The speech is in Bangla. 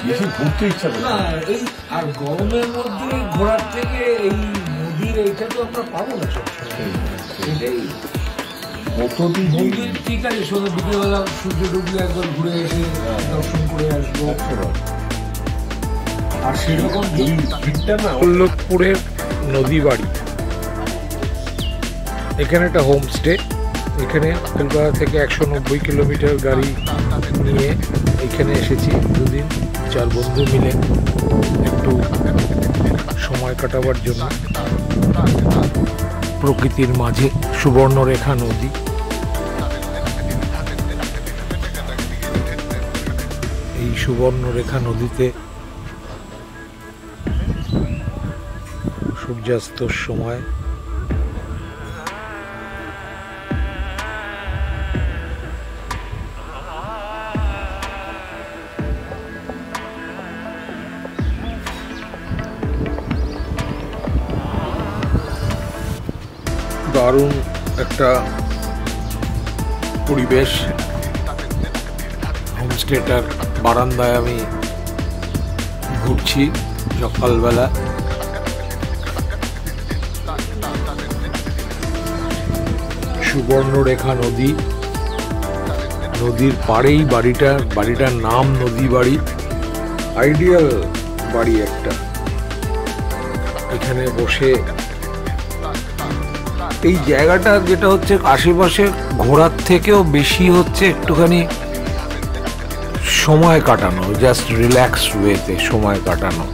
বেশি ঘুরতে ইচ্ছা করে না। এই আর গরমের মধ্যে ঘোরার থেকে এই নদীর এইটা তো আমরা পাবো না এটাই কতদিন মন্দির। ঠিক আছে, সন্ধ্যে বিকেলবেলা সূর্য ডুবলে একবার ঘুরে এসে দর্শন করে আসবো। আর সেরকম ভিড়টা না বল্লভপুরের নদী বাড়ি, এখানে একটা হোমস্টে। এখানে কলকাতা থেকে 190 কিলোমিটার গাড়ি নিয়ে এখানে এসেছি। দুদিন 4 বন্ধু মিলে একটু সময় কাটাবার জন্য। প্রকৃতির মাঝে সুবর্ণরেখা নদী। এই সুবর্ণরেখা নদীতে সূর্যাস্তর সময় দারুণ একটা পরিবেশ। হোমস্টেটার বারান্দায় আমি ঘুরছি সকালবেলা। সুবর্ণরেখা নদী, নদীর পাড়েই বাড়িটার নাম নদী বাড়ি। আইডিয়াল বাড়ি একটা। এখানে বসে এই জায়গাটা যেটা হচ্ছে আশেপাশে ঘোরার থেকেও বেশি হচ্ছে একটুখানি সময় কাটানো, জাস্ট রিল্যাক্স ওয়েতে সময় কাটানো।